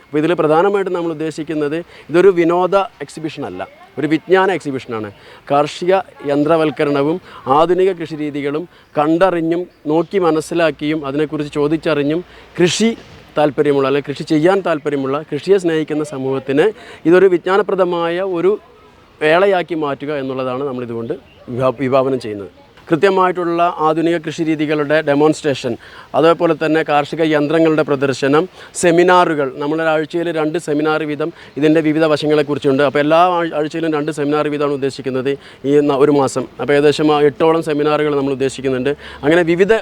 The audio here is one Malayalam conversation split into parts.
അപ്പോൾ ഇതിൽ പ്രധാനമായിട്ടും നമ്മൾ ഉദ്ദേശിക്കുന്നത് ഇതൊരു വിനോദ എക്സിബിഷനല്ല, ഒരു വിജ്ഞാന എക്സിബിഷനാണ്. കാർഷിക യന്ത്രവൽക്കരണവും ആധുനിക കൃഷിരീതികളും കണ്ടറിഞ്ഞും നോക്കി മനസ്സിലാക്കിയും അതിനെക്കുറിച്ച് ചോദിച്ചറിഞ്ഞും കൃഷി താല്പര്യമുള്ള അല്ലെങ്കിൽ കൃഷി ചെയ്യാൻ താല്പര്യമുള്ള കൃഷിയെ സ്നേഹിക്കുന്ന സമൂഹത്തിന് ഇതൊരു വിജ്ഞാനപ്രദമായ ഒരു വേളയാക്കി മാറ്റുക എന്നുള്ളതാണ് നമ്മളിതുകൊണ്ട് വിഭാവനം ചെയ്യുന്നത്. കൃത്യമായിട്ടുള്ള ആധുനിക കൃഷിരീതികളുടെ ഡെമോൺസ്ട്രേഷൻ, അതേപോലെ തന്നെ കാർഷിക യന്ത്രങ്ങളുടെ പ്രദർശനം, സെമിനാറുകൾ. നമ്മളൊരാഴ്ചയിൽ 2 സെമിനാർ വീതം ഇതിൻ്റെ വിവിധ വശങ്ങളെക്കുറിച്ചുണ്ട്. അപ്പോൾ എല്ലാ ആഴ്ചയിലും 2 സെമിനാർ വീതമാണ് ഉദ്ദേശിക്കുന്നത് ഈ ഒരു മാസം. അപ്പോൾ ഏകദേശം 8ഓളം സെമിനാറുകൾ നമ്മൾ ഉദ്ദേശിക്കുന്നുണ്ട്. അങ്ങനെ വിവിധ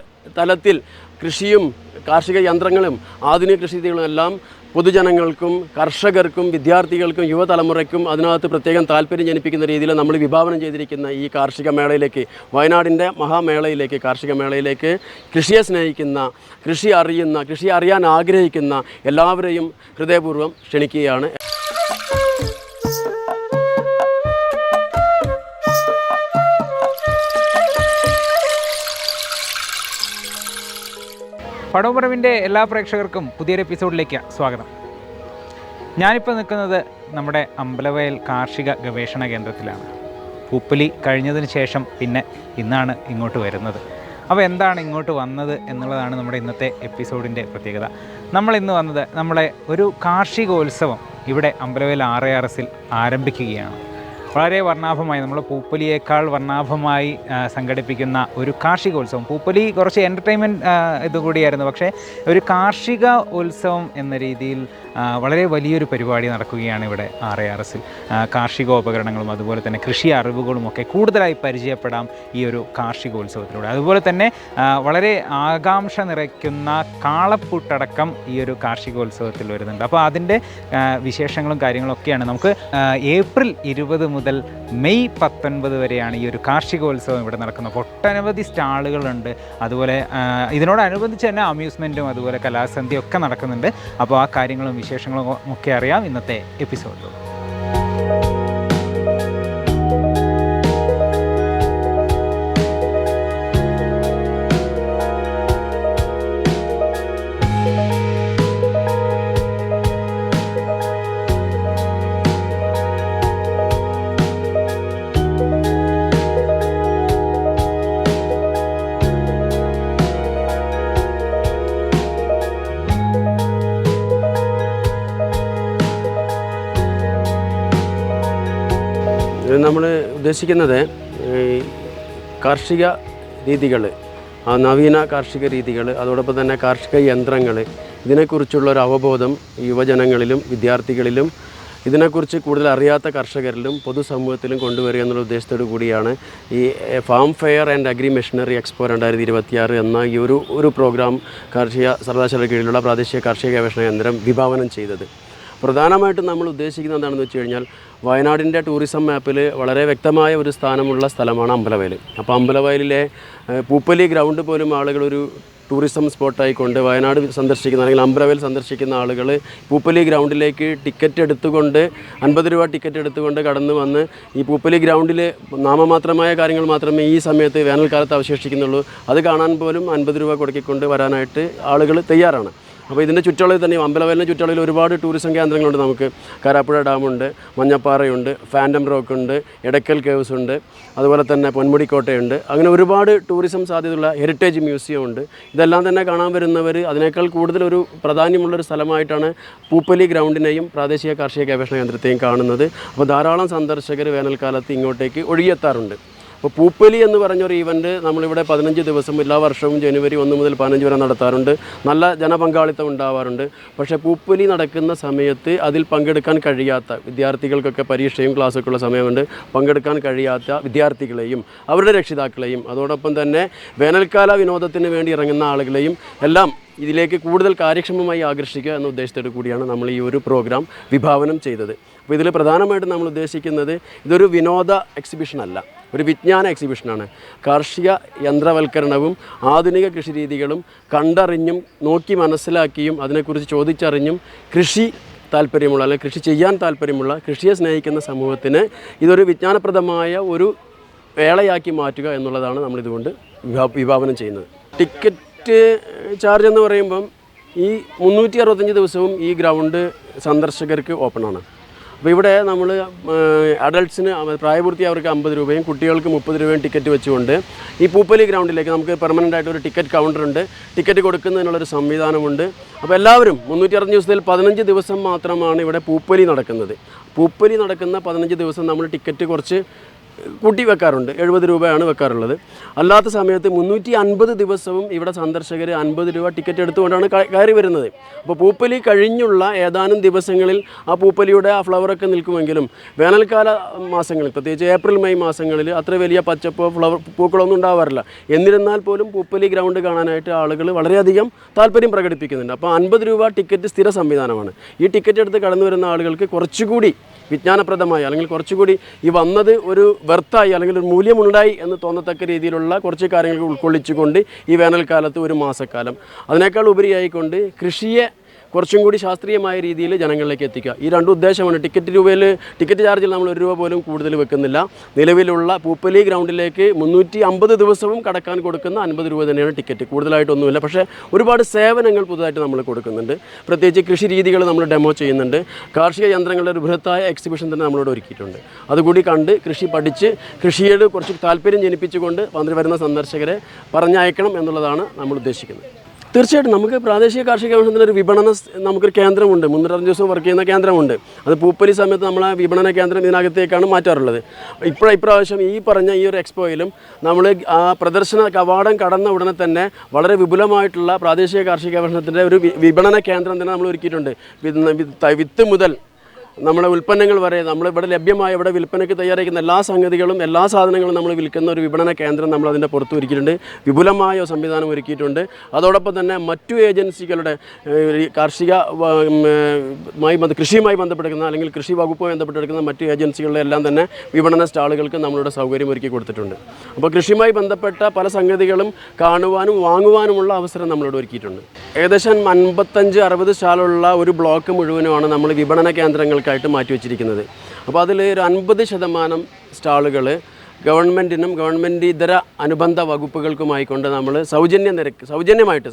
തലത്തിൽ കൃഷിയും കാർഷിക യന്ത്രങ്ങളും ആധുനിക കൃഷിരീതികളും എല്ലാം പൊതുജനങ്ങൾക്കും കർഷകർക്കും വിദ്യാർത്ഥികൾക്കും യുവതലമുറയ്ക്കും അതിനകത്ത് പ്രത്യേകം താല്പര്യം ജനിപ്പിക്കുന്ന രീതിയിൽ നമ്മൾ വിഭാവനം ചെയ്തിരിക്കുന്ന ഈ കാർഷിക മേളയിലേക്ക്, വയനാടിൻ്റെ മഹാമേളയിലേക്ക്, കാർഷിക മേളയിലേക്ക് കൃഷിയെ സ്നേഹിക്കുന്ന, കൃഷി അറിയുന്ന, കൃഷി അറിയാൻ ആഗ്രഹിക്കുന്ന എല്ലാവരെയും ഹൃദയപൂർവ്വം ക്ഷണിക്കുകയാണ്. പടവുപറമ്പിൻ്റെ എല്ലാ പ്രേക്ഷകർക്കും പുതിയൊരു എപ്പിസോഡിലേക്ക് സ്വാഗതം. ഞാനിപ്പോൾ നിൽക്കുന്നത് നമ്മുടെ അമ്പലവയൽ കാർഷിക ഗവേഷണ കേന്ദ്രത്തിലാണ്. പൂപ്പലി കഴിഞ്ഞതിന് ശേഷം പിന്നെ ഇന്നാണ് ഇങ്ങോട്ട് വരുന്നത്. അപ്പോൾ എന്താണ് ഇങ്ങോട്ട് വന്നത് എന്നുള്ളതാണ് നമ്മുടെ ഇന്നത്തെ എപ്പിസോഡിൻ്റെ പ്രത്യേകത. നമ്മളിന്ന് വന്നത് നമ്മളെ ഒരു കാർഷികോത്സവം ഇവിടെ അമ്പലവയൽ RARSൽ ആരംഭിക്കുകയാണ്. വളരെ വർണ്ണാഭമായി, നമ്മൾ പൂപ്പലിയേക്കാൾ വർണ്ണാഭമായി സംഘടിപ്പിക്കുന്ന ഒരു കാർഷികോത്സവം. പൂപ്പലി കുറച്ച് എൻ്റർടൈൻമെൻറ്റ് ഇതുകൂടിയായിരുന്നു, പക്ഷേ ഒരു കാർഷിക ഉത്സവം എന്ന രീതിയിൽ വളരെ വലിയൊരു പരിപാടി നടക്കുകയാണ് ഇവിടെ RARSൽ. കാർഷികോപകരണങ്ങളും അതുപോലെ തന്നെ കൃഷി അറിവുകളുമൊക്കെ കൂടുതലായി പരിചയപ്പെടാം ഈ ഒരു കാർഷികോത്സവത്തിലൂടെ. അതുപോലെ തന്നെ വളരെ ആകാംക്ഷ നിറയ്ക്കുന്ന കാളപ്പൂട്ടടക്കം ഈ ഒരു കാർഷികോത്സവത്തിൽ വരുന്നുണ്ട്. അപ്പോൾ അതിൻ്റെ വിശേഷങ്ങളും കാര്യങ്ങളൊക്കെയാണ് നമുക്ക് ഏപ്രിൽ 20 മുതൽ മെയ് 19 വരെയാണ് ഈ ഒരു കാർഷികോത്സവം ഇവിടെ നടക്കുന്നത്. ഒട്ടനവധി സ്റ്റാളുകളുണ്ട്. അതുപോലെ ഇതിനോടനുബന്ധിച്ച് തന്നെ അമ്യൂസ്മെൻറ്റും അതുപോലെ കലാസന്ധ്യയും ഒക്കെ നടക്കുന്നുണ്ട്. അപ്പോൾ ആ കാര്യങ്ങളും വിശേഷങ്ങളും ഒക്കെ അറിയാം ഇന്നത്തെ എപ്പിസോഡിൽ. നമ്മൾ ഉദ്ദേശിക്കുന്നത് കാർഷിക രീതികൾ, നവീന കാർഷിക രീതികൾ, അതോടൊപ്പം തന്നെ കാർഷിക യന്ത്രങ്ങൾ, ഇതിനെക്കുറിച്ചുള്ളൊരു അവബോധം യുവജനങ്ങളിലും വിദ്യാർത്ഥികളിലും ഇതിനെക്കുറിച്ച് കൂടുതൽ അറിയാത്ത കർഷകരിലും പൊതുസമൂഹത്തിലും കൊണ്ടുവരിക എന്നുള്ള ഉദ്ദേശത്തോടു കൂടിയാണ് ഈ farm fair and agri machinery expo 2026 എന്ന ഈ ഒരു പ്രോഗ്രാം കാർഷിക സർവകലാശാല കീഴിലുള്ള പ്രാദേശിക കാർഷിക ഗവേഷണ കേന്ദ്രം വിഭാവനം ചെയ്തത്. പ്രധാനമായിട്ടും നമ്മൾ ഉദ്ദേശിക്കുന്നത് എന്താണെന്ന് വെച്ച് കഴിഞ്ഞാൽ വയനാടിൻ്റെ ടൂറിസം മാപ്പിൽ വളരെ വ്യക്തമായ ഒരു സ്ഥാനമുള്ള സ്ഥലമാണ് അമ്പലവയൽ. അപ്പോൾ അമ്പലവയലിലെ പൂപ്പലി ഗ്രൗണ്ട് പോലും ആളുകളൊരു ടൂറിസം സ്പോട്ടായിക്കൊണ്ട് വയനാട് സന്ദർശിക്കുന്ന അല്ലെങ്കിൽ അമ്പലവയൽ സന്ദർശിക്കുന്ന ആളുകൾ പൂപ്പലി ഗ്രൗണ്ടിലേക്ക് ടിക്കറ്റ് എടുത്തുകൊണ്ട് 50 രൂപ ടിക്കറ്റ് എടുത്തുകൊണ്ട് കടന്നു വന്ന് ഈ പൂപ്പലി ഗ്രൗണ്ടിൽ നാമമാത്രമായ കാര്യങ്ങൾ മാത്രമേ ഈ സമയത്ത് വേനൽക്കാലത്ത് അവശേഷിക്കുന്നുള്ളൂ. അത് കാണാൻ പോലും 50 രൂപ കൊടുക്കിക്കൊണ്ട് വരാനായിട്ട് ആളുകൾ തയ്യാറാണ്. അപ്പോൾ ഇതിൻ്റെ ചുറ്റളവിൽ തന്നെ അമ്പലവയലിൻ്റെ ചുറ്റളവിൽ ഒരുപാട് ടൂറിസം കേന്ദ്രങ്ങളുണ്ട്. നമുക്ക് കാരാപ്പുഴ ഡാമുണ്ട്, മഞ്ഞപ്പാറയുണ്ട്, ഫാൻറ്റം റോക്കുണ്ട്, എടക്കൽ കേവ്സ് ഉണ്ട്, അതുപോലെ തന്നെ പൊന്മുടിക്കോട്ടയുണ്ട്. അങ്ങനെ ഒരുപാട് ടൂറിസം സാധ്യതയുള്ള ഹെറിറ്റേജ് മ്യൂസിയം ഉണ്ട്. ഇതെല്ലാം തന്നെ കാണാൻ വരുന്നവർ അതിനേക്കാൾ കൂടുതലൊരു പ്രാധാന്യമുള്ളൊരു സ്ഥലമായിട്ടാണ് പൂപ്പലി ഗ്രൗണ്ടിനെയും പ്രാദേശിക കാർഷിക ഗവേഷണ കേന്ദ്രത്തെയും കാണുന്നത്. അപ്പോൾ ധാരാളം സന്ദർശകർ വേനൽക്കാലത്ത് ഇങ്ങോട്ടേക്ക് ഒഴുകിയെത്താറുണ്ട്. അപ്പോൾ പൂപ്പലി എന്ന് പറഞ്ഞൊരു ഈവൻറ്റ് നമ്മളിവിടെ 15 ദിവസം എല്ലാ വർഷവും ജനുവരി 1 മുതൽ 15 വരെ നടത്താറുണ്ട്. നല്ല ജനപങ്കാളിത്തം ഉണ്ടാവാറുണ്ട്. പക്ഷേ പൂപ്പലി നടക്കുന്ന സമയത്ത് അതിൽ പങ്കെടുക്കാൻ കഴിയാത്ത വിദ്യാർത്ഥികൾക്കൊക്കെ പരീക്ഷയും ക്ലാസ്സൊക്കെ ഉള്ള സമയമുണ്ട്. പങ്കെടുക്കാൻ കഴിയാത്ത വിദ്യാർത്ഥികളെയും അവരുടെ രക്ഷിതാക്കളെയും അതോടൊപ്പം തന്നെ വേനൽക്കാല വിനോദത്തിന് വേണ്ടി ഇറങ്ങുന്ന ആളുകളെയും എല്ലാം ഇതിലേക്ക് കൂടുതൽ കാര്യക്ഷമമായി ആകർഷിക്കുക എന്ന ഉദ്ദേശത്തോടു കൂടിയാണ് നമ്മൾ ഈ ഒരു പ്രോഗ്രാം വിഭാവനം ചെയ്തത്. അപ്പോൾ ഇതിൽ പ്രധാനമായിട്ടും നമ്മൾ ഉദ്ദേശിക്കുന്നത് ഇതൊരു വിനോദ എക്സിബിഷനല്ല, ഒരു വിജ്ഞാന എക്സിബിഷനാണ്. കാർഷിക യന്ത്രവൽക്കരണവും ആധുനിക കൃഷിരീതികളും കണ്ടറിഞ്ഞും നോക്കി മനസ്സിലാക്കിയും അതിനെക്കുറിച്ച് ചോദിച്ചറിഞ്ഞും കൃഷി താല്പര്യമുള്ള അല്ലെങ്കിൽ കൃഷി ചെയ്യാൻ താല്പര്യമുള്ള കൃഷിയെ സ്നേഹിക്കുന്ന സമൂഹത്തിന് ഇതൊരു വിജ്ഞാനപ്രദമായ ഒരു വേളയാക്കി മാറ്റുക എന്നുള്ളതാണ് നമ്മളിതുകൊണ്ട് വിഭാവനം ചെയ്യുന്നത്. ടിക്കറ്റ് ചാർജ് എന്ന് പറയുമ്പം ഈ 365 ദിവസവും ഈ ഗ്രൗണ്ട് സന്ദർശകർക്ക് ഓപ്പണാണ്. അപ്പോൾ ഇവിടെ നമ്മൾ അഡൾട്ട്സിന് പ്രായപൂർത്തിയായവർക്ക് 50 രൂപയും കുട്ടികൾക്ക് 30 രൂപയും ടിക്കറ്റ് വെച്ചുകൊണ്ട് ഈ പൂപ്പലി ഗ്രൗണ്ടിലേക്ക് നമുക്ക് പെർമനൻ്റ് ആയിട്ട് ഒരു ടിക്കറ്റ് കൗണ്ടറുണ്ട്. ടിക്കറ്റ് കൊടുക്കുന്നതിനുള്ളൊരു സംവിധാനമുണ്ട്. അപ്പോൾ എല്ലാവരും 365 ദിവസത്തിൽ 15 ദിവസം മാത്രമാണ് ഇവിടെ പൂപ്പലി നടക്കുന്നത്. പൂപ്പലി നടക്കുന്ന 15 ദിവസം നമ്മൾ ടിക്കറ്റ് കുറച്ച് കൂട്ടി വെക്കാറുണ്ട്. 70 രൂപയാണ് വെക്കാറുള്ളത്. അല്ലാത്ത സമയത്ത് 350 ദിവസവും ഇവിടെ സന്ദർശകർ 50 രൂപ ടിക്കറ്റ് എടുത്തുകൊണ്ടാണ് കയറി വരുന്നത്. അപ്പോൾ പൂപ്പലി കഴിഞ്ഞുള്ള ഏതാനും ദിവസങ്ങളിൽ ആ പൂപ്പലിയുടെ ആ ഫ്ലവറൊക്കെ നിൽക്കുമെങ്കിലും വേനൽക്കാല മാസങ്ങളിൽ, പ്രത്യേകിച്ച് ഏപ്രിൽ മെയ് മാസങ്ങളിൽ അത്ര വലിയ പച്ചപ്പോ പൂക്കളൊന്നും ഉണ്ടാവാറില്ല. എന്നിരുന്നാൽ പോലും പൂപ്പലി ഗ്രൗണ്ട് കാണാനായിട്ട് ആളുകൾ വളരെയധികം താല്പര്യം പ്രകടിപ്പിക്കുന്നുണ്ട്. അപ്പോൾ 50 രൂപ ടിക്കറ്റ് സ്ഥിര സംവിധാനമാണ്. ഈ ടിക്കറ്റ് എടുത്ത് കടന്നു വരുന്ന ആളുകൾക്ക് കുറച്ചുകൂടി വിജ്ഞാനപ്രദമായി, അല്ലെങ്കിൽ കുറച്ചുകൂടി ഈ വന്നത് ഒരു വെർത്തായി അല്ലെങ്കിൽ ഒരു മൂല്യമുണ്ടായി എന്ന് തോന്നത്തക്ക രീതിയിലുള്ള കുറച്ച് കാര്യങ്ങൾ ഉൾക്കൊള്ളിച്ചുകൊണ്ട് ഈ വേനൽക്കാലത്ത് ഒരു മാസക്കാലം അതിനേക്കാൾ ഉപരിയായിക്കൊണ്ട് കൃഷിയെ കുറച്ചും കൂടി ശാസ്ത്രീയമായ രീതിയിൽ ജനങ്ങളിലേക്ക് എത്തിക്കുക. ഈ രണ്ട് ഉദ്ദേശമാണ്. ടിക്കറ്റ് ചാർജിൽ നമ്മൾ 1 രൂപ പോലും കൂടുതൽ വെക്കുന്നില്ല. നിലവിലുള്ള പൂപ്പലി ഗ്രൗണ്ടിലേക്ക് 350 ദിവസവും കടക്കാൻ കൊടുക്കുന്ന 50 രൂപ തന്നെയാണ് ടിക്കറ്റ്. കൂടുതലായിട്ടൊന്നുമില്ല. പക്ഷേ ഒരുപാട് സേവനങ്ങൾ പുതുതായിട്ട് നമ്മൾ കൊടുക്കുന്നുണ്ട്. പ്രത്യേകിച്ച് കൃഷി രീതികൾ നമ്മൾ ഡെമോ ചെയ്യുന്നുണ്ട്. കാർഷിക യന്ത്രങ്ങളുടെ ഒരു ബൃഹത്തായ എക്സിബിഷൻ തന്നെ നമ്മളിവിടെ ഒരുക്കിയിട്ടുണ്ട്. അതുകൂടി കണ്ട് കൃഷി പഠിച്ച് കൃഷിയോട് കുറച്ച് താല്പര്യം ജനിപ്പിച്ചുകൊണ്ട് വരുന്ന സന്ദർശകരെ പറഞ്ഞയക്കണം എന്നുള്ളതാണ് നമ്മൾ ഉദ്ദേശിക്കുന്നത്. തീർച്ചയായിട്ടും നമുക്ക് പ്രാദേശിക കാർഷിക ഗവേഷണത്തിന് ഒരു നമുക്കൊരു കേന്ദ്രമുണ്ട്. 365 ദിവസം വർക്ക് ചെയ്യുന്ന കേന്ദ്രമുണ്ട്. അത് പൂപ്പലി സമയത്ത് നമ്മൾ ആ വിപണന കേന്ദ്രം ഇതിനകത്തേക്കാണ് മാറ്റാറുള്ളത്. ഇപ്രാവശ്യം ഈ പറഞ്ഞ ഈ ഒരു എക്സ്പോയിലും നമ്മൾ ആ പ്രദർശന കവാടം കടന്ന ഉടനെ തന്നെ വളരെ വിപുലമായിട്ടുള്ള പ്രാദേശിക കാർഷിക ഗവേഷണത്തിൻ്റെ ഒരു വിപണന കേന്ദ്രം തന്നെ നമ്മൾ ഒരുക്കിയിട്ടുണ്ട്. വിത്ത് മുതൽ നമ്മുടെ ഉൽപ്പന്നങ്ങൾ വരെ നമ്മളിവിടെ ലഭ്യമായ ഇവിടെ വിൽപ്പനയ്ക്ക് തയ്യാറാക്കുന്ന എല്ലാ സംഗതികളും എല്ലാ സാധനങ്ങളും നമ്മൾ വിൽക്കുന്ന ഒരു വിപണന കേന്ദ്രം നമ്മൾ അതിൻ്റെ പുറത്ത് ഒരുക്കിയിട്ടുണ്ട്. വിപുലമായ സംവിധാനം ഒരുക്കിയിട്ടുണ്ട്. അതോടൊപ്പം തന്നെ മറ്റു ഏജൻസികളുടെ കൃഷിയുമായി ബന്ധപ്പെടുന്ന അല്ലെങ്കിൽ കൃഷി വകുപ്പുമായി ബന്ധപ്പെട്ടെടുക്കുന്ന മറ്റു ഏജൻസികളുടെ എല്ലാം തന്നെ വിപണന സ്റ്റാളുകൾക്ക് നമ്മളുടെ സൗകര്യം ഒരുക്കി കൊടുത്തിട്ടുണ്ട്. അപ്പോൾ കൃഷിയുമായി ബന്ധപ്പെട്ട പല സംഗതികളും കാണുവാനും വാങ്ങുവാനുമുള്ള അവസരം നമ്മളിവിടെ ഒരുക്കിയിട്ടുണ്ട്. ഏകദേശം 55-60 സ്റ്റാളുള്ള ഒരു ബ്ലോക്ക് മുഴുവനുമാണ് നമ്മൾ വിപണന കേന്ദ്രങ്ങൾക്ക് ായിട്ട് മാറ്റിവെച്ചിരിക്കുന്നത്. അപ്പോൾ അതിൽ ഒരു 50% സ്റ്റാളുകൾ ഗവൺമെൻറ്റിനും ഗവൺമെൻറ് ഇതര അനുബന്ധ വകുപ്പുകൾക്കുമായിക്കൊണ്ട് നമ്മൾ സൗജന്യമായിട്ട്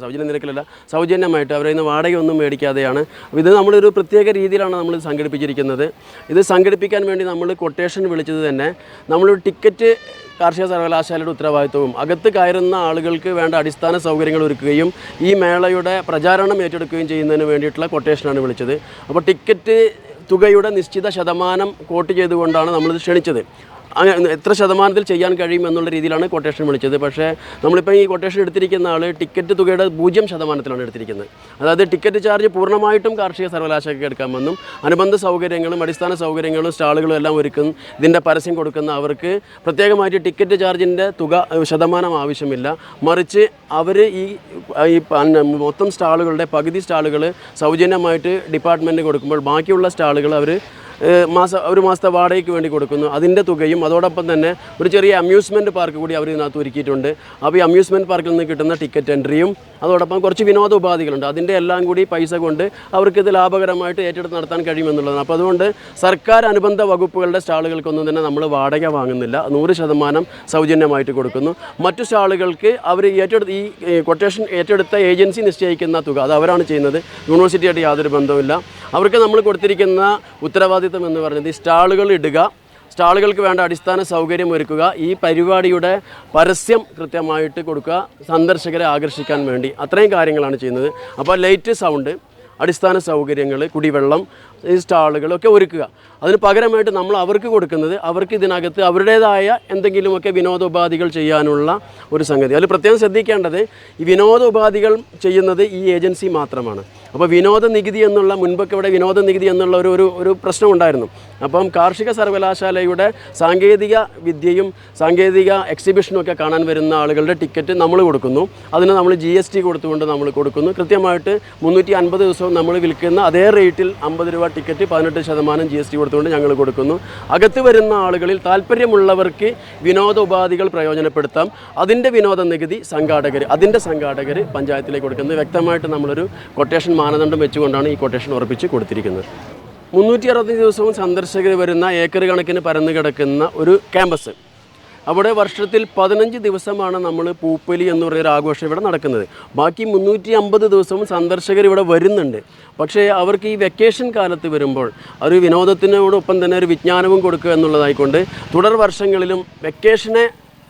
അവരിൽ നിന്ന് വാടകയൊന്നും മേടിക്കാതെയാണ്. ഇത് നമ്മളൊരു പ്രത്യേക രീതിയിലാണ് നമ്മൾ സംഘടിപ്പിച്ചിരിക്കുന്നത്. ഇത് സംഘടിപ്പിക്കാൻ വേണ്ടി നമ്മൾ കൊട്ടേഷൻ വിളിച്ചത് തന്നെ നമ്മളൊരു ടിക്കറ്റ് കാർഷിക സർവകലാശാലയുടെ ഉത്തരവാദിത്വവും അകത്ത് കയറുന്ന ആളുകൾക്ക് വേണ്ട അടിസ്ഥാന സൗകര്യങ്ങൾ ഒരുക്കുകയും ഈ മേളയുടെ പ്രചാരണം ഏറ്റെടുക്കുകയും ചെയ്യുന്നതിന് വേണ്ടിയിട്ടുള്ള കൊട്ടേഷനാണ് വിളിച്ചത്. അപ്പോൾ ടിക്കറ്റ് തുകയുടെ നിശ്ചിത ശതമാനം കോട്ട് ചെയ്തുകൊണ്ടാണ് നമ്മളിത് ക്ഷണിച്ചത്. എത്ര ശതമാനത്തിൽ ചെയ്യാൻ കഴിയും എന്നുള്ള രീതിയിലാണ് കൊട്ടേഷൻ വിളിച്ചത്. പക്ഷേ നമ്മളിപ്പോൾ ഈ കൊട്ടേഷൻ എടുത്തിരിക്കുന്ന ആൾ ടിക്കറ്റ് തുകയുടെ 0% എടുത്തിരിക്കുന്നത്. അതായത് ടിക്കറ്റ് ചാർജ് പൂർണ്ണമായിട്ടും കാർഷിക സർവകലാശാലയ്ക്ക് എടുക്കാമെന്നും അനുബന്ധ സൗകര്യങ്ങളും അടിസ്ഥാന സൗകര്യങ്ങളും സ്റ്റാളുകളും എല്ലാം ഒരുക്കും ഇതിൻ്റെ പരസ്യം കൊടുക്കുന്ന അവർക്ക് പ്രത്യേകമായിട്ട് ടിക്കറ്റ് ചാർജിൻ്റെ ശതമാനം ആവശ്യമില്ല. മറിച്ച് അവർ ഈ മൊത്തം സ്റ്റാളുകളുടെ പകുതി സ്റ്റാളുകൾ സൗജന്യമായിട്ട് ഡിപ്പാർട്ട്മെൻറ്റ് കൊടുക്കുമ്പോൾ ബാക്കിയുള്ള സ്റ്റാളുകൾ അവർ ഒരു മാസത്തെ വാടകയ്ക്ക് വേണ്ടി കൊടുക്കുന്നു. അതിൻ്റെ തുകയും അതോടൊപ്പം തന്നെ ഒരു ചെറിയ അമ്യൂസ്മെൻറ്റ് പാർക്ക് കൂടി അവർ ഇതിനകത്ത് ഒരുക്കിയിട്ടുണ്ട്. അപ്പോൾ ഈ അമ്യൂസ്മെൻറ്റ് പാർക്കിൽ നിന്ന് കിട്ടുന്ന ടിക്കറ്റ് എൻട്രിയും അതോടൊപ്പം കുറച്ച് വിനോദ ഉപാധികളുണ്ട്. അതിൻ്റെ എല്ലാം കൂടി പൈസ കൊണ്ട് അവർക്കിത് ലാഭകരമായിട്ട് ഏറ്റെടുത്ത് നടത്താൻ കഴിയുമെന്നുള്ളതാണ്. അപ്പോൾ അതുകൊണ്ട് സർക്കാർ അനുബന്ധ വകുപ്പുകളുടെ സ്റ്റാളുകൾക്കൊന്നും തന്നെ നമ്മൾ വാടക വാങ്ങുന്നില്ല. 100% സൗജന്യമായിട്ട് കൊടുക്കുന്നു. മറ്റു സ്റ്റാളുകൾക്ക് അവർ ഈ കൊട്ടേഷൻ ഏറ്റെടുത്ത ഏജൻസി നിശ്ചയിക്കുന്ന തുക അത് അവരാണ് ചെയ്യുന്നത്. യൂണിവേഴ്സിറ്റിയായിട്ട് യാതൊരു ബന്ധവുമില്ല. അവർക്ക് നമ്മൾ കൊടുത്തിരിക്കുന്ന ഉത്തരവാദിത്വം എന്ന് പറയുന്നത് ഈ സ്റ്റാളുകൾ ഇടുക, സ്റ്റാളുകൾക്ക് വേണ്ട അടിസ്ഥാന സൗകര്യം ഒരുക്കുക, ഈ പരിപാടിയുടെ പരസ്യം കൃത്യമായിട്ട് കൊടുക്കുക, സന്ദർശകരെ ആകർഷിക്കാൻ വേണ്ടി അത്രയും കാര്യങ്ങളാണ് ചെയ്യുന്നത്. അപ്പോൾ ലൈറ്റ്, സൗണ്ട്, അടിസ്ഥാന സൗകര്യങ്ങൾ, കുടിവെള്ളം, ഈ സ്റ്റാളുകളൊക്കെ ഒരുക്കുക. അതിന് പകരമായിട്ട് നമ്മൾ അവർക്ക് കൊടുക്കുന്നത് അവർക്ക് ഇതിനകത്ത് അവരുടേതായ എന്തെങ്കിലുമൊക്കെ വിനോദോപാധികൾ ചെയ്യാനുള്ള ഒരു സംഗതി. അതിൽ പ്രത്യേകം ശ്രദ്ധിക്കേണ്ടത് ഈ വിനോദോപാധികൾ ചെയ്യുന്നത് ഈ ഏജൻസി മാത്രമാണ്. അപ്പോൾ വിനോദ നികുതി എന്നുള്ള മുൻപൊക്കെ ഇവിടെ വിനോദ നികുതി എന്നുള്ള ഒരു പ്രശ്നം ഉണ്ടായിരുന്നു. അപ്പം കാർഷിക സർവകലാശാലയുടെ സാങ്കേതിക വിദ്യയും സാങ്കേതിക എക്സിബിഷനും ഒക്കെ കാണാൻ വരുന്ന ആളുകളുടെ ടിക്കറ്റ് നമ്മൾ കൊടുക്കുന്നു. അതിന് നമ്മൾ GST കൊടുത്തുകൊണ്ട് നമ്മൾ കൊടുക്കുന്നു. കൃത്യമായിട്ട് 350 ദിവസവും നമ്മൾ വിൽക്കുന്ന അതേ റേറ്റിൽ 50 രൂപ ടിക്കറ്റ് 18% GST കൊടുത്തുകൊണ്ട് ഞങ്ങൾ കൊടുക്കുന്നു. അകത്ത് വരുന്ന ആളുകളിൽ താല്പര്യമുള്ളവർക്ക് വിനോദ ഉപാധികൾ പ്രയോജനപ്പെടുത്താം. അതിൻ്റെ വിനോദ നികുതി സംഘാടകർ പഞ്ചായത്തിലേക്ക് കൊടുക്കുന്നത്. വ്യക്തമായിട്ട് നമ്മളൊരു കൊട്ടേഷൻ മാനദണ്ഡം വെച്ചുകൊണ്ടാണ് ഈ കൊട്ടേഷൻ ഉറപ്പിച്ച് കൊടുത്തിരിക്കുന്നത്. 365 ദിവസവും സന്ദർശകർ വരുന്ന ഏക്കർ കണക്കിന് പരന്നു കിടക്കുന്ന ഒരു ക്യാമ്പസ്. അവിടെ വർഷത്തിൽ 15 ദിവസമാണ് നമ്മൾ പൂപ്പൊലി എന്ന് പറയുന്ന ആഘോഷം ഇവിടെ നടക്കുന്നത്. ബാക്കി 350 ദിവസവും സന്ദർശകർ ഇവിടെ വരുന്നുണ്ട്. പക്ഷേ അവർക്ക് ഈ വെക്കേഷൻ കാലത്ത് വരുമ്പോൾ ഒരു വിനോദത്തിനോടൊപ്പം തന്നെ ഒരു വിജ്ഞാനവും കൊടുക്കുക എന്നുള്ളതായിക്കൊണ്ട് തുടർ വർഷങ്ങളിലും വെക്കേഷനെ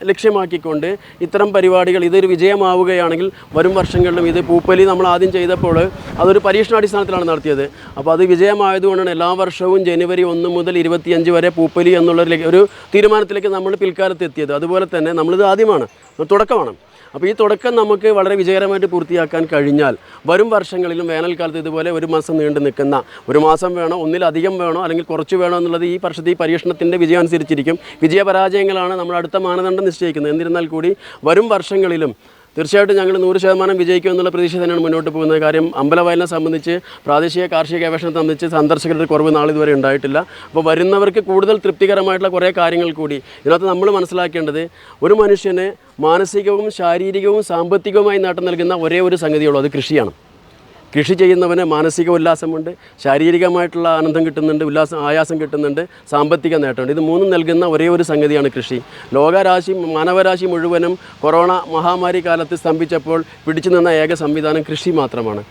ലക്ഷ്യമാക്കിക്കൊണ്ട് ഇത്തരം പരിപാടികൾ ഇതൊരു വിജയമാവുകയാണെങ്കിൽ വരും വർഷങ്ങളിലും ഇത് പൂപ്പൊലി നമ്മൾ ആദ്യം ചെയ്തപ്പോൾ അതൊരു പരീക്ഷണാടിസ്ഥാനത്തിലാണ് നടത്തിയത്. അപ്പോൾ അത് വിജയമായതുകൊണ്ടാണ് എല്ലാ വർഷവും ജനുവരി 1 മുതൽ 25 വരെ പൂപ്പൊലി എന്നുള്ള ഒരു തീരുമാനത്തിലേക്ക് നമ്മൾ പിൽക്കാലത്ത് എത്തിയത്. അതുപോലെ തന്നെ നമ്മളിത് ആദ്യമാണ്, തുടക്കമാണ്. അപ്പോൾ ഈ തുടക്കം നമുക്ക് വളരെ വിജയകരമായിട്ട് പൂർത്തിയാക്കാൻ കഴിഞ്ഞാൽ വരും വർഷങ്ങളിലും വേനൽക്കാലത്ത് ഇതുപോലെ ഒരു മാസം നീണ്ടു നിൽക്കുന്ന, ഒരു മാസം വേണോ ഒന്നിലധികം വേണോ അല്ലെങ്കിൽ കുറച്ച് വേണോ എന്നുള്ളത് ഈ വർഷത്തെ ഈ പരീക്ഷണത്തിൻ്റെ വിജയം അനുസരിച്ചിരിക്കും. വിജയപരാജയങ്ങളാണ് നമ്മൾ അടുത്ത മാനദണ്ഡം നിശ്ചയിക്കുന്നത്. എന്നിരുന്നാൽ കൂടി വരും വർഷങ്ങളിലും തീർച്ചയായിട്ടും ഞങ്ങൾ 100% വിജയിക്കും എന്നുള്ള പ്രതീക്ഷ തന്നെയാണ് മുന്നോട്ട് പോകുന്നത്. കാര്യം അമ്പലവയലിനെ സംബന്ധിച്ച് പ്രാദേശിക കാർഷിക ഗവേഷണത്തെ സംബന്ധിച്ച് സന്ദർശകരുടെ കുറവ് നാളിതുവരെ ഉണ്ടായിട്ടില്ല. അപ്പോൾ വരുന്നവർക്ക് കൂടുതൽ തൃപ്തികരമായിട്ടുള്ള കുറേ കാര്യങ്ങൾ കൂടി ഇതിനകത്ത് നമ്മൾ മനസ്സിലാക്കേണ്ടത്, ഒരു മനുഷ്യന് മാനസികവും ശാരീരികവും സാമ്പത്തികവുമായി നേട്ടം നൽകുന്ന ഒരേ ഒരു സംഗതിയുള്ളൂ, അത് കൃഷിയാണ്. കൃഷി ചെയ്യുന്നവന് മാനസിക ഉല്ലാസമുണ്ട്, ശാരീരികമായിട്ടുള്ള ആനന്ദം കിട്ടുന്നുണ്ട്, ആയാസം കിട്ടുന്നുണ്ട്, സാമ്പത്തിക നേട്ടമുണ്ട്. ഇത് മൂന്നും നൽകുന്ന ഒരേ ഒരു സംഗതിയാണ് കൃഷി. മാനവരാശി മുഴുവനും കൊറോണ മഹാമാരി കാലത്ത് സ്തംഭിച്ചപ്പോൾ പിടിച്ചു നിന്ന ഏക സംവിധാനം കൃഷി മാത്രമാണ്.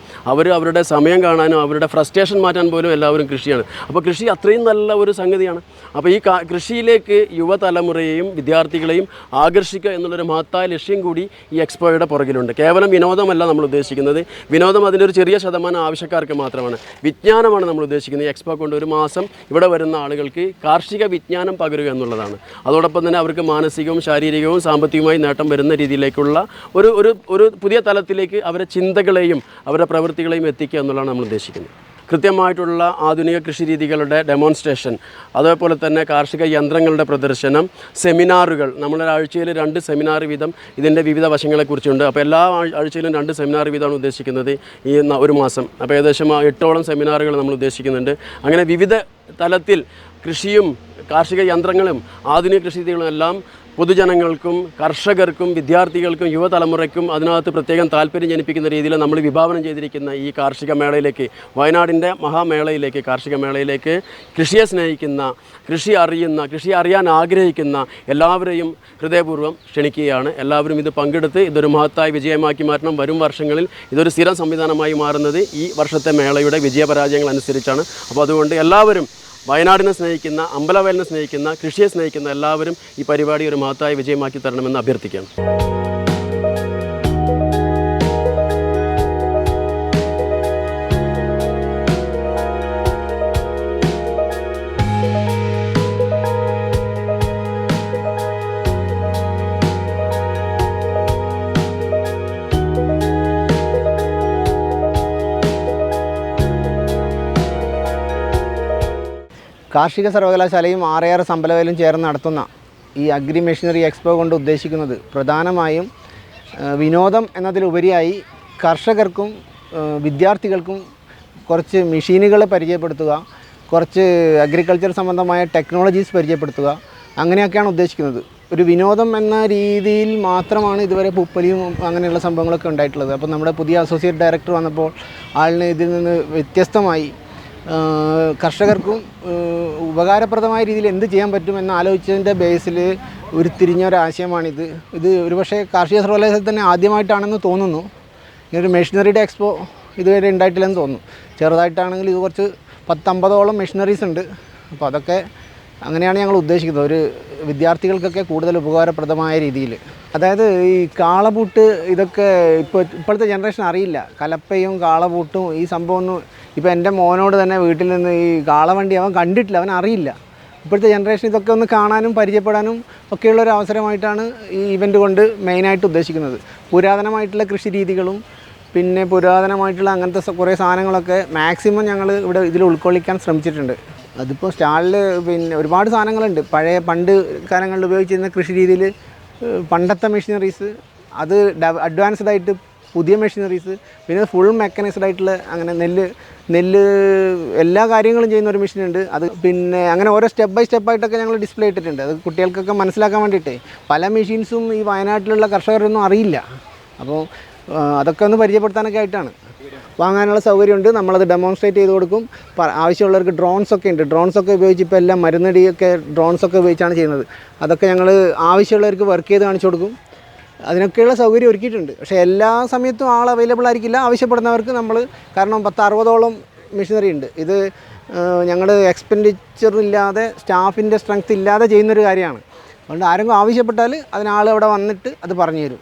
അവരുടെ സമയം കാണാനും അവരുടെ ഫ്രസ്ട്രേഷൻ മാറ്റാൻ പോലും എല്ലാവരും കൃഷിയാണ്. അപ്പോൾ കൃഷി അത്രയും നല്ല ഒരു സംഗതിയാണ്. അപ്പോൾ ഈ കൃഷിയിലേക്ക് യുവതലമുറയെയും വിദ്യാർത്ഥികളെയും ആകർഷിക്കുക എന്നുള്ളൊരു മഹത്തായ ലക്ഷ്യം കൂടി ഈ എക്സ്പോയുടെ പുറകിലുണ്ട്. കേവലം വിനോദമല്ല നമ്മൾ ഉദ്ദേശിക്കുന്നത്. വിനോദം അതിൻ്റെ ഒരു ചെറിയ ശതമാനം ആവശ്യക്കാർക്ക് മാത്രമാണ്. വിജ്ഞാനമാണ് നമ്മൾ ഉദ്ദേശിക്കുന്നത്. ഈ എക്സ്പോ കൊണ്ട് ഒരു മാസം ഇവിടെ വരുന്ന ആളുകൾക്ക് കാർഷിക വിജ്ഞാനം പകരുക എന്നുള്ളതാണ്. അതോടൊപ്പം തന്നെ അവർക്ക് മാനസികവും ശാരീരികവും സാമ്പത്തികവുമായി നേട്ടം വരുന്ന രീതിയിലേക്കുള്ള ഒരു പുതിയ തലത്തിലേക്ക് അവരുടെ ചിന്തകളെയും അവരുടെ പ്രവൃത്തികളെയും എത്തിക്കുക എന്നുള്ളതാണ് നമ്മൾ ഉദ്ദേശിക്കുന്നത്. കൃത്യമായിട്ടുള്ള ആധുനിക കൃഷി രീതികളുടെ ഡെമോൺസ്ട്രേഷൻ, അതേപോലെ തന്നെ കാർഷിക യന്ത്രങ്ങളുടെ പ്രദർശനം, സെമിനാറുകൾ. നമ്മളൊരാഴ്ചയിൽ 2 സെമിനാർ വീതം ഇതിൻ്റെ വിവിധ വശങ്ങളെക്കുറിച്ചുണ്ട്. അപ്പോൾ എല്ലാ ആഴ്ചയിലും 2 സെമിനാർ വീതമാണ് ഉദ്ദേശിക്കുന്നത് ഈ ഒരു മാസം. അപ്പോൾ ഏകദേശം 8ഓളം സെമിനാറുകൾ നമ്മൾ ഉദ്ദേശിക്കുന്നുണ്ട്. അങ്ങനെ വിവിധ തലത്തിൽ കൃഷിയും കാർഷിക യന്ത്രങ്ങളും ആധുനിക കൃഷി രീതികളും എല്ലാം പൊതുജനങ്ങൾക്കും കർഷകർക്കും വിദ്യാർത്ഥികൾക്കും യുവതലമുറയ്ക്കും അതിനകത്ത് പ്രത്യേകം താല്പര്യം ജനിപ്പിക്കുന്ന രീതിയിൽ നമ്മൾ വിഭാവനം ചെയ്തിരിക്കുന്ന ഈ കാർഷിക മേളയിലേക്ക്, വയനാടിൻ്റെ മഹാമേളയിലേക്ക്, കാർഷിക മേളയിലേക്ക് കൃഷിയെ സ്നേഹിക്കുന്ന, കൃഷി അറിയാൻ ആഗ്രഹിക്കുന്ന എല്ലാവരെയും ഹൃദയപൂർവ്വം ക്ഷണിക്കുകയാണ്. എല്ലാവരും ഇത് പങ്കെടുത്ത് ഇതൊരു മഹത്തായ വിജയമാക്കി മാറ്റണം. വരും വർഷങ്ങളിൽ ഇതൊരു സ്ഥിരം സംവിധാനമായി മാറുന്നത് ഈ വർഷത്തെ മേളയുടെ വിജയപരാജയങ്ങൾ അനുസരിച്ചാണ്. അപ്പോൾ അതുകൊണ്ട് എല്ലാവരും വയനാടിനെ സ്നേഹിക്കുന്ന, അമ്പലവയലിനെ സ്നേഹിക്കുന്ന, കൃഷിയെ സ്നേഹിക്കുന്ന എല്ലാവരും ഈ പരിപാടി ഒരു മഹത്തായ വിജയമാക്കി തരണമെന്ന് അഭ്യർത്ഥിക്കുകയാണ്. കാർഷിക സർവകലാശാലയും RAR അമ്പലവയലും ചേർന്ന് നടത്തുന്ന ഈ അഗ്രി മെഷീനറി എക്സ്പോ കൊണ്ട് ഉദ്ദേശിക്കുന്നത് പ്രധാനമായും വിനോദം എന്നതിലുപരിയായി കർഷകർക്കും വിദ്യാർത്ഥികൾക്കും കുറച്ച് മെഷീനുകളെ പരിചയപ്പെടുത്തുക, കുറച്ച് അഗ്രികൾച്ചർ സംബന്ധമായ ടെക്നോളജീസ് പരിചയപ്പെടുത്തുക, അങ്ങനെയൊക്കെയാണ് ഉദ്ദേശിക്കുന്നത്. ഒരു വിനോദം എന്ന രീതിയിൽ മാത്രമാണ് ഇതുവരെ പൂപ്പൊലിയും അങ്ങനെയുള്ള സംഭവങ്ങളൊക്കെ ഉണ്ടായിട്ടുള്ളത്. അപ്പോൾ നമ്മുടെ പുതിയ അസോസിയേറ്റ് ഡയറക്ടർ വന്നപ്പോൾ ആളിന് ഇതിൽ നിന്ന് വ്യത്യസ്തമായി കർഷകർക്കും ഉപകാരപ്രദമായ രീതിയിൽ എന്ത് ചെയ്യാൻ പറ്റുമെന്ന് ആലോചിച്ചതിൻ്റെ ബേസിൽ ഉരുത്തിരിഞ്ഞ ഒരാശയമാണിത്. ഇത് ഒരുപക്ഷെ കാർഷിക സർവകലാശാലയിൽ തന്നെ ആദ്യമായിട്ടാണെന്ന് തോന്നുന്നു. ഇങ്ങനൊരു മെഷീനറിയുടെ എക്സ്പോ ഇതുവരെ ഉണ്ടായിട്ടില്ലെന്ന് തോന്നുന്നു. ചെറുതായിട്ടാണെങ്കിൽ ഇത് കുറച്ച് 10-50ഓളം മെഷീനറീസ് ഉണ്ട്. അപ്പോൾ അതൊക്കെ അങ്ങനെയാണ് ഞങ്ങൾ ഉദ്ദേശിക്കുന്നത്, ഒരു വിദ്യാർത്ഥികൾക്കൊക്കെ കൂടുതൽ ഉപകാരപ്രദമായ രീതിയിൽ. അതായത് ഈ കാളപൂട്ട് ഇതൊക്കെ ഇപ്പോഴത്തെ ജനറേഷൻ അറിയില്ല. കലപ്പയും കാളപൂട്ടും ഈ സംഭവമൊന്നും ഇപ്പോൾ എൻ്റെ മോനോട് തന്നെ വീട്ടിൽ നിന്ന് ഈ കാളവണ്ടി അവൻ കണ്ടിട്ടില്ല, അവൻ അറിയില്ല. ഇപ്പോഴത്തെ ജനറേഷൻ ഇതൊക്കെ ഒന്ന് കാണാനും പരിചയപ്പെടാനും ഒക്കെയുള്ളൊരു അവസരമായിട്ടാണ് ഈ ഇവൻ്റ് കൊണ്ട് മെയിനായിട്ട് ഉദ്ദേശിക്കുന്നത്. പുരാതനമായിട്ടുള്ള കൃഷി രീതികളും പിന്നെ പുരാതനമായിട്ടുള്ള അങ്ങനത്തെ കുറേ സാധനങ്ങളൊക്കെ മാക്സിമം ഞങ്ങൾ ഇവിടെ ഇതിൽ ഉൾക്കൊള്ളിക്കാൻ ശ്രമിച്ചിട്ടുണ്ട്. അതിപ്പോൾ സ്റ്റാളിൽ പിന്നെ ഒരുപാട് സാധനങ്ങളുണ്ട്. പണ്ട് കാലങ്ങളിൽ ഉപയോഗിച്ചിരുന്ന കൃഷി രീതിയിൽ പണ്ടത്തെ മെഷീനറീസ്, അത് അഡ്വാൻസ്ഡ് ആയിട്ട് പുതിയ മെഷീനറീസ്, പിന്നെ ഫുൾ മെക്കനൈസ്ഡ് ആയിട്ടുള്ള അങ്ങനെ നെല്ല് എല്ലാ കാര്യങ്ങളും ചെയ്യുന്ന ഒരു മെഷീനുണ്ട്. അത് പിന്നെ അങ്ങനെ ഓരോ സ്റ്റെപ്പ് ബൈ സ്റ്റെപ്പായിട്ടൊക്കെ ഞങ്ങൾ ഡിസ്പ്ലേ ഇട്ടിട്ടുണ്ട്. അത് കുട്ടികൾക്കൊക്കെ മനസ്സിലാക്കാൻ വേണ്ടിയിട്ട്. പല മെഷീൻസും ഈ വയനാട്ടിലുള്ള കർഷകരൊന്നും അറിയില്ല. അപ്പോൾ അതൊക്കെ ഒന്ന് പരിചയപ്പെടുത്താനൊക്കെ ആയിട്ടാണ്. വാങ്ങാനുള്ള സൗകര്യമുണ്ട്. നമ്മളത് ഡെമോൺസ്ട്രേറ്റ് ചെയ്ത് കൊടുക്കും. ആവശ്യമുള്ളവർക്ക് ഡ്രോൺസൊക്കെ ഉണ്ട്. ഡ്രോൺസൊക്കെ ഉപയോഗിച്ച് ഇപ്പോൾ എല്ലാം മരുന്നടിയൊക്കെ ഡ്രോൺസൊക്കെ ഉപയോഗിച്ചാണ് ചെയ്യുന്നത്. അതൊക്കെ ഞങ്ങൾ ആവശ്യമുള്ളവർക്ക് വർക്ക് ചെയ്ത് കാണിച്ചു കൊടുക്കും. അതിനൊക്കെയുള്ള സൗകര്യം ഒരുക്കിയിട്ടുണ്ട്. പക്ഷേ എല്ലാ സമയത്തും ആൾ അവൈലബിൾ ആയിരിക്കില്ല. ആവശ്യപ്പെടുന്നവർക്ക് നമ്മൾ, കാരണം 10-60ഓളം മെഷീനറി ഉണ്ട്. ഇത് ഞങ്ങൾ എക്സ്പെൻഡിച്ചർ ഇല്ലാതെ, സ്റ്റാഫിൻ്റെ സ്ട്രെങ്ത് ഇല്ലാതെ ചെയ്യുന്നൊരു കാര്യമാണ്. അതുകൊണ്ട് ആരെങ്കിലും ആവശ്യപ്പെട്ടാൽ അതിനാൾ അവിടെ വന്നിട്ട് അത് പറഞ്ഞു തരും.